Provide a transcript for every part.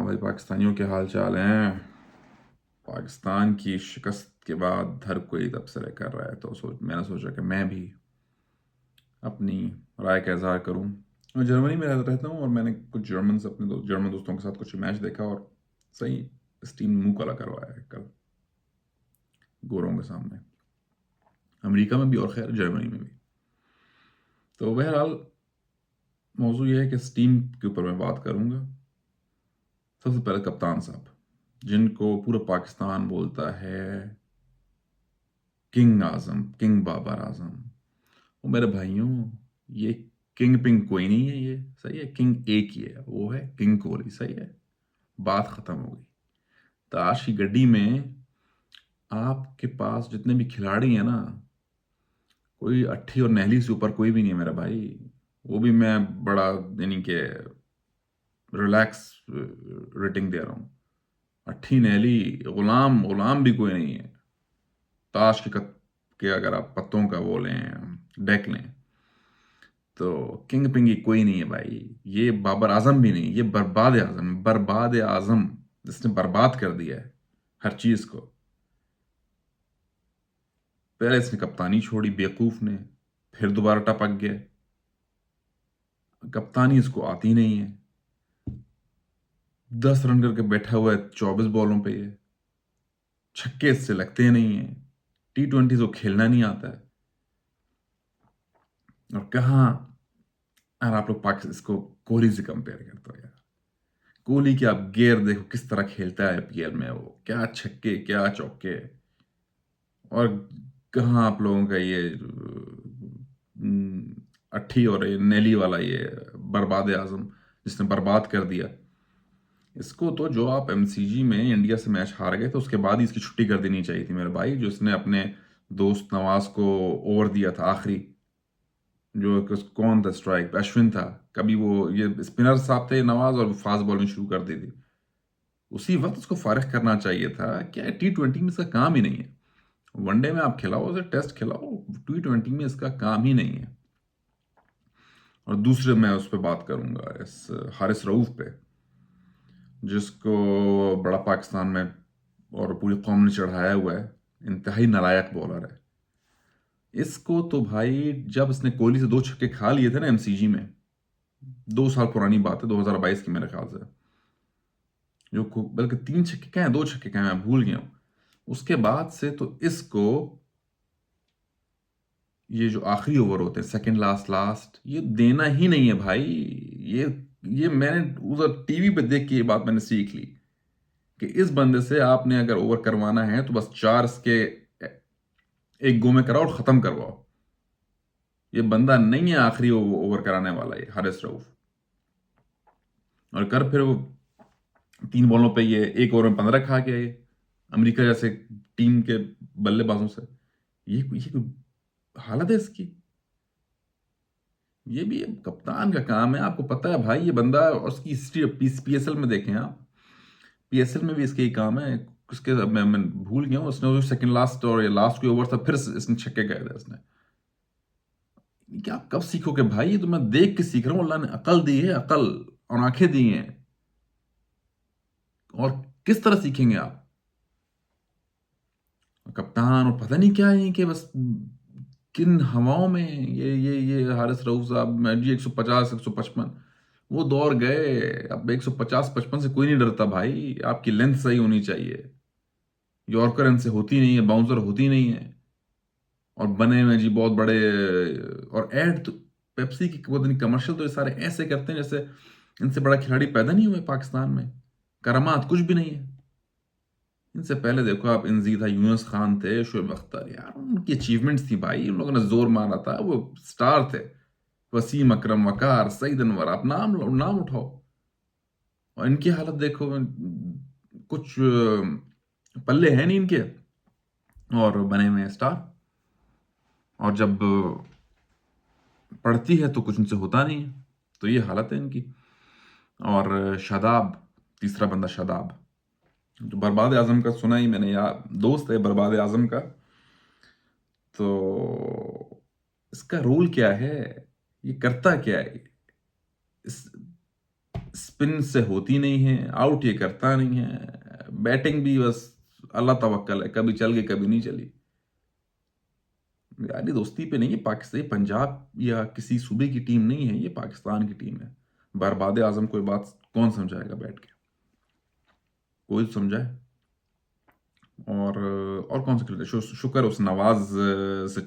भाई पाकिस्तानियों के हाल चाल हैं। पाकिस्तान की शिकस्त के बाद हर कोई तबसरे कर रहा है, तो मैंने सोचा कि मैं भी अपनी राय का इजहार करूं। मैं जर्मनी में रहता हूं और मैंने कुछ जर्मन दोस्तों के साथ कुछ मैच देखा और सही इस टीम ने मुंह काला करवाया है कल गोरों के सामने, अमेरिका में भी और खैर जर्मनी में भी। तो बहरहाल मौजू यह है कि इस टीम के ऊपर मैं बात करूंगा। सबसे पहले कप्तान साहब, जिनको पूरा पाकिस्तान बोलता है किंग आजम, किंग बाबर आजम। वो मेरे भाइयों, ये किंग पिंग कोई नहीं है, ये सही है। किंग एक ही है, वो है किंग कोहली, सही है। बात खत्म हो गई। ताश की गड्डी में आपके पास जितने भी खिलाड़ी हैं ना, कोई अट्ठी और नहली से ऊपर कोई भी नहीं है मेरा भाई। वो भी मैं बड़ा यानी कि रिलैक्स रेटिंग दे रहा हूँ। अट्ठी नहली गुलाम गुलाम भी कोई नहीं है। ताश के अगर आप पत्तों का वो लें, डेक लें, तो किंग पिंगी कोई नहीं है भाई। ये बाबर आजम भी नहीं, ये बर्बाद आजम, बर्बाद आजम, जिसने बर्बाद कर दिया है हर चीज को। पहले इसने कप्तानी छोड़ी बेवकूफ ने, फिर दोबारा टपक गया। कप्तानी इसको आती नहीं है। 10 रन करके बैठा हुआ है 24 बॉलों पे। ये छक्के इससे लगते नहीं है। T20 को खेलना नहीं आता है। और कहाँ, और आप लोग पाकिस्तान इसको कोहली से कंपेयर करते हो यार। कोहली की आप गेयर देखो किस तरह खेलता है आईपीएल में, वो क्या छक्के क्या चौके। और कहाँ आप लोगों का ये अट्ठी और ये नेली वाला ये बर्बाद आजम, जिसने बर्बाद कर दिया इसको। तो जो आप एमसीजी में इंडिया से मैच हार गए तो उसके बाद ही इसकी छुट्टी कर देनी चाहिए थी मेरे भाई। जो इसने अपने दोस्त नवाज को ओवर दिया था आखिरी, जो कौन था स्ट्राइक, अश्विन था। कभी वो ये स्पिनर साहब थे नवाज, और फास्ट बॉलिंग शुरू कर दी थी। उसी वक्त उसको फारिग करना चाहिए था। क्या T20 में इसका काम ही नहीं है। वनडे में आप खिलाओ उसे, टेस्ट खिलाओ, T20 में इसका काम ही नहीं है। और दूसरे मैं उस पर बात करूंगा, इस हारिस रऊफ पे, जिसको बड़ा पाकिस्तान में और पूरी कौम ने चढ़ाया हुआ है। इंतहाई नालायक बॉलर है। इसको तो भाई, जब इसने कोहली से 2 छक्के खा लिए थे ना एमसीजी में, 2 साल पुरानी बात है, 2022 की मेरे ख्याल से, बल्कि 3 छक्के का है, 2 छक्के का है, मैं भूल गया हूं। उसके बाद से तो इसको ये जो आखिरी ओवर होते हैं, सेकंड लास्ट लास्ट, ये देना ही नहीं है भाई। ये ये मैंने उधर टीवी पे देख के ये बात मैंने सीख ली कि इस बंदे से आपने अगर ओवर करवाना है तो बस 4 इसके एक गो में कराओ और खत्म करवाओ। ये बंदा नहीं है आखिरी ओवर कराने वाला, ये हारिस रऊफ। और कर फिर वो 3 बॉलों पे ये एक ओवर में 15 खा गया, ये अमेरिका जैसे टीम के बल्लेबाजों से। ये कोई हालत है इसकी। ये भी कप्तान का काम है, आपको पता है भाई। ये बंदा, और उसकी हिस्ट्री पीएसएल में देखें आप, पीएसएल में भी इसके ही काम है। उसके मैं भूल गया हूँ, उसने सेकंड लास्ट और ये लास्ट के ओवर था, फिर इसने छक्के गए थे इसने। क्या आप कब सीखोगे भाई? ये तो मैं देख के सीख रहा हूँ। अल्लाह ने अकल दी है, अकल और आंखें दी हैं। और किस तरह सीखेंगे आप? कप्तान और पता नहीं क्या है कि बस किन हवाओं में ये हारिस रऊफ साहब में जी 150 155 वो दौर गए। अब 150 55 से कोई नहीं डरता भाई। आपकी लेंथ सही होनी चाहिए। यॉर्कर इनसे होती नहीं है, बाउंसर होती नहीं है। और बने हुए जी बहुत बड़े। और एड तो पेप्सी की पता नहीं कमर्शियल तो ये सारे ऐसे करते हैं जैसे इनसे बड़ा खिलाड़ी पैदा नहीं हुए पाकिस्तान में। करामात कुछ भी नहीं है। इनसे पहले देखो आप, इंजीदा था, यूनुस खान थे, शोएब अख्तर, यार उनकी अचीवमेंट्स थी भाई। उन लोगों ने जोर मारा था, वो स्टार थे। वसीम अकरम, वकार, सईद अनवर, आप नाम उठाओ। और इनकी हालत देखो, कुछ पल्ले हैं नहीं इनके, और बने हुए हैं स्टार। और जब पड़ती है तो कुछ उनसे होता नहीं है। तो ये हालत है इनकी। और शादाब, तीसरा बंदा शादाब, जो बर्बाद आजम का सुना ही मैंने, यार दोस्त है बर्बाद आजम का। तो इसका रोल क्या है? ये करता क्या है? स्पिन से होती नहीं है, आउट ये करता नहीं है, बैटिंग भी बस अल्लाह तवक्कल है, कभी चल गई कभी नहीं चली। यारी दोस्ती पे नहीं, ये पाकिस्तान, ये पंजाब या किसी सूबे की टीम नहीं है, ये पाकिस्तान की टीम है। बर्बाद आजम कोई बात कौन समझाएगा बैठ के, कोई तो समझाए। और कौन सा क्रिकेट, शुक्र उस नवाज से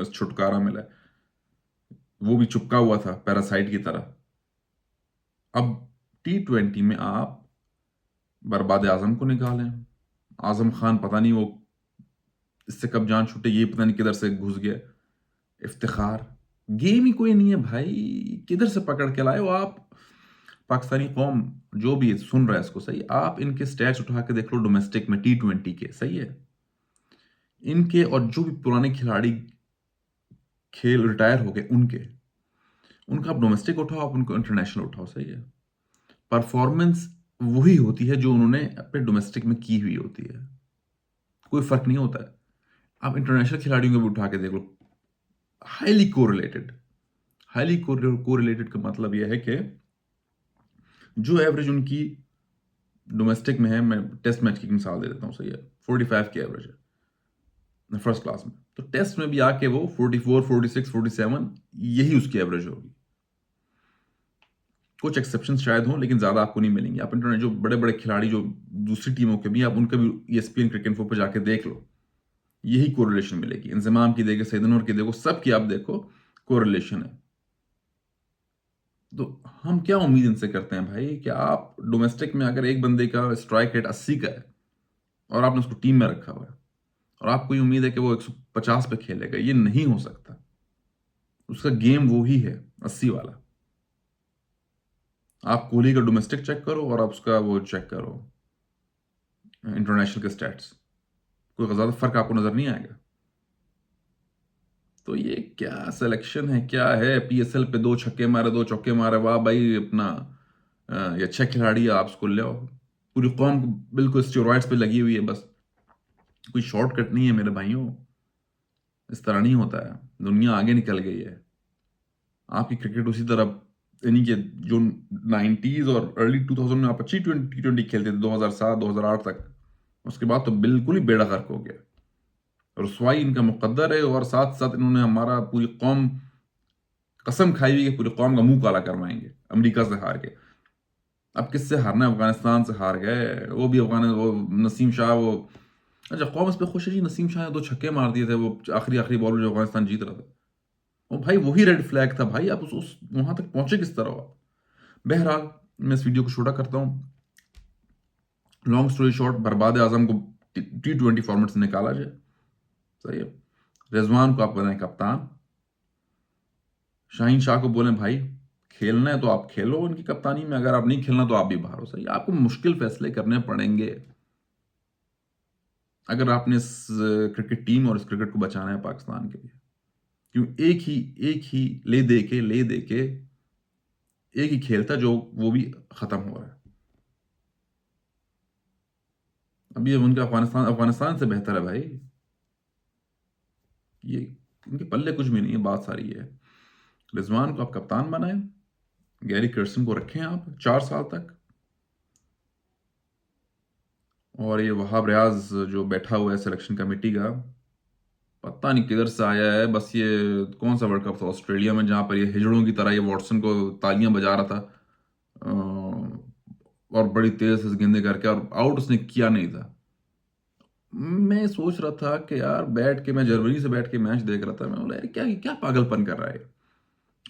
छुटकारा मिला है। वो भी चिपका हुआ था पैरासाइट की तरह। अब T20 में आप बर्बाद आजम को निकालें, आजम खान पता नहीं वो इससे कब जान छूटे, ये पता नहीं किधर से घुस गया। इफ्तिखार, गेम ही कोई नहीं है भाई, किधर से पकड़ के लाए हो आप। पाकिस्तानी कौम जो भी सुन रहा है इसको, सही, आप इनके स्टैट्स उठा के देख लो डोमेस्टिक में T20 के, सही है, इनके और जो भी पुराने खिलाड़ी खेल रिटायर हो गए उनका आप डोमेस्टिक उठाओ, आप उनको इंटरनेशनल उठाओ, सही है, परफॉर्मेंस वही होती है जो उन्होंने अपने डोमेस्टिक में की हुई होती है, कोई फर्क नहीं होता है। आप इंटरनेशनल खिलाड़ियों को भी उठा के देख लो, हाईली कोरिलेटेड। हाईली कोरिलेटेड का मतलब यह है कि जो एवरेज उनकी डोमेस्टिक में है, मैं टेस्ट मैच की मिसाल दे देता हूँ, सही है, 45 की एवरेज है फर्स्ट क्लास में, तो टेस्ट में भी आके वो 44, 46, 47 यही उसकी एवरेज होगी। कुछ एक्सेप्शन शायद हो, लेकिन ज्यादा आपको नहीं मिलेंगे। आप इंटरनेट जो बड़े बड़े खिलाड़ी जो दूसरी टीमों के भी, आप उनका भी ESPN क्रिकेट इन्फो पर जाके देख लो, यही कोरिलेशन मिलेगी। इंजमाम की देखो, सैयदनूर की देखो, सब की आप देखो, कोरिलेशन है। तो हम क्या उम्मीद इनसे करते हैं भाई कि आप डोमेस्टिक में अगर एक बंदे का स्ट्राइक रेट 80 का है और आपने उसको टीम में रखा हुआ है और आपको ये उम्मीद है कि वो 150 पे खेलेगा, ये नहीं हो सकता। उसका गेम वो ही है 80 वाला। आप कोहली का डोमेस्टिक चेक करो और आप उसका वो चेक करो इंटरनेशनल के स्टैट्स, कोई ज्यादा फर्क आपको नजर नहीं आएगा। तो ये क्या सिलेक्शन है, क्या है, PSL पे 2 छक्के मारे 2 चौके मारे, वाह भाई, अपना ये अच्छा खिलाड़ी है, आप उसको ले आओ। पूरी कौम बिल्कुल स्टेरॉइड्स पे लगी हुई है बस। कोई शॉर्टकट नहीं है मेरे भाइयों, इस तरह नहीं होता है, दुनिया आगे निकल गई है। आपकी क्रिकेट उसी तरह, यानी कि जो 90s और अर्ली 2000 में आप अच्छी T20 खेलते थे, 2007 2008 तक, उसके बाद तो बिल्कुल ही बेड़ा गर्क हो गया। रसवाई इनका मुकद्दर है, और साथ साथ इन्होंने हमारा पूरी कौम, कसम खाई हुई कि पूरी कौम का मुंह काला करवाएंगे अमेरिका से हार के। अब किससे हारना है, अफगानिस्तान से हार गए, वो भी वो नसीम शाह, वो अच्छा कौम इस पे खुश है जी, नसीम शाह ने 2 छक्के मार दिए थे वो आखिरी आखिरी बॉल में जो अफगानिस्तान जीत रहा था। वो भाई वही रेड फ्लैग था भाई, आप उस वहां तक पहुंचे किस तरह हो आप। बहरहाल, मैं इस वीडियो को छोटा करता हूँ। लॉन्ग स्टोरी शॉर्ट, बर्बाद आजम को T20 फॉर्मेट से निकाला जाए, सही है, रिजवान को आप बनाए कप्तान, शाहीन शाह को बोले भाई खेलना है तो आप खेलो उनकी कप्तानी में, अगर आप नहीं खेलना तो आप भी बाहर हो, सही। आपको मुश्किल फैसले करने पड़ेंगे अगर आपने इस क्रिकेट टीम और इस क्रिकेट को बचाना है पाकिस्तान के लिए। क्यों, एक ही ले दे के एक ही खेल था जो वो भी खत्म हो रहा है। अब ये उनका अफगानिस्तान अफगानिस्तान से बेहतर है भाई, ये इनके पल्ले कुछ भी नहीं है, बात सारी है। रिजवान को आप कप्तान बनाए, गैरी कर्सन को रखें आप 4 साल तक, और ये वहाब रियाज जो बैठा हुआ है सिलेक्शन कमेटी का, पता नहीं किधर से आया है, बस ये कौन सा वर्ल्ड कप था ऑस्ट्रेलिया में जहां पर ये हिजड़ों की तरह ये वॉटसन को तालियां बजा रहा था, और बड़ी तेज से गेंदे करके, और आउट उसने किया नहीं था। मैं सोच रहा था कि यार बैठ के, मैं जर्मनी से बैठ के मैच देख रहा था, मैं बोला यार क्या क्या पागलपन कर रहा है,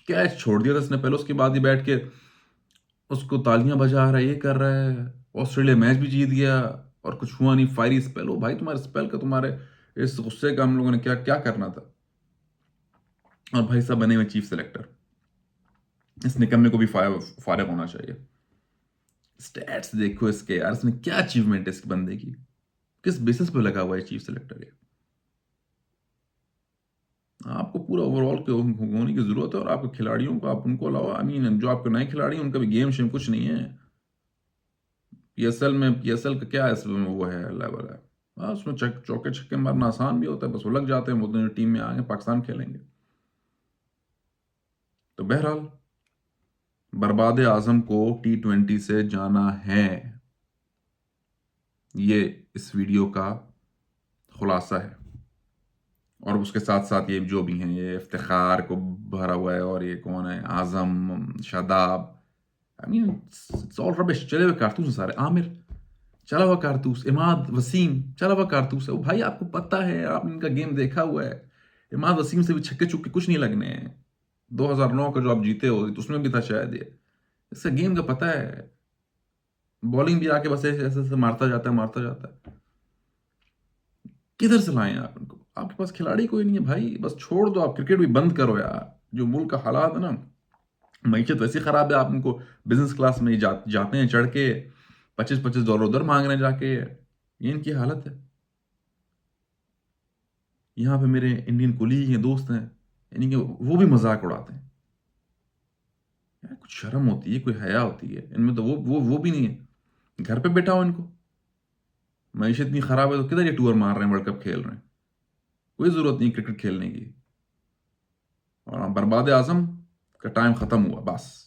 कैच छोड़ दिया था इसने पहले, उसके बाद ही बैठ के उसको तालियां बजा रहा है, ये कर रहा है। ऑस्ट्रेलिया मैच भी जीत गया और कुछ हुआ नहीं, फायरी स्पेल हो भाई, तुम्हारे स्पेल का, तुम्हारे इस गुस्से का हम लोगों ने क्या क्या करना था। और भाई साहब बने हुए चीफ सेलेक्टर, इस निकम्मे को भी फारिग होना चाहिए। स्टैट्स देखो इसके यार, इसमें क्या अचीवमेंट है इस बंदे की, किस बेसिस पे लगा हुआ है चीफ सेलेक्टर ये। आपको पूरा ओवरऑल होने की जरूरत है, और आपके खिलाड़ियों को आप उनको लाओ। आई मीन जो आपके नए खिलाड़ी हैं उनका भी गेम शेम कुछ नहीं है। PSL का क्या है, इसमें वो है लेवल है, हाँ, उसमें चौके छक्के मारना आसान भी होता है, बस वो लग जाते हैं, बोलते हैं जो टीम में आएंगे पाकिस्तान खेलेंगे। तो बहरहाल, बर्बाद आजम को T20 से जाना है। ये इस वीडियो का खुलासा है। और उसके साथ साथ ये जो भी हैं, ये इफ्तिखार को भरा हुआ है, और ये कौन है, Azam, Shadab, I mean it's all rubbish. चले हुए कारतूस हैं सारे। आमिर चला हुआ कारतूस, इमाद वसीम चला हुआ कारतूस है। वो भाई आपको पता है, आपने इनका गेम देखा हुआ है। इमाद वसीम से भी छक्के चुक्के कुछ नहीं लगने हैं। 2009 का जो आप जीते हो तो उसमें भी था शायद ये। इसका गेम का पता है। बॉलिंग भी आके बस ऐसे ऐसे ऐसे मारता जाता है, मारता जाता है। किधर से लाएं आप इनको? आपके पास खिलाड़ी कोई नहीं है भाई। बस छोड़ दो, आप क्रिकेट भी बंद करो यार। जो मुल्क का हालात है ना, मईशत वैसी खराब है, आप इनको बिजनेस क्लास में जाते हैं चढ़ के, $25-25 उधर मांग रहे हैं जाके। ये इनकी हालत है। यहाँ पे मेरे इंडियन कुलीग हैं, दोस्त हैं, यानी कि वो भी मजाक उड़ाते हैं। यार कुछ शर्म होती है, कोई हया होती है इनमें तो वो भी नहीं है। घर पे बैठा हो इनको, मईशत इतनी खराब है तो किधर ये टूर मार रहे हैं, वर्ल्ड कप खेल रहे हैं। कोई जरूरत नहीं क्रिकेट खेलने की। और बर्बाद आजम का टाइम खत्म हुआ बस।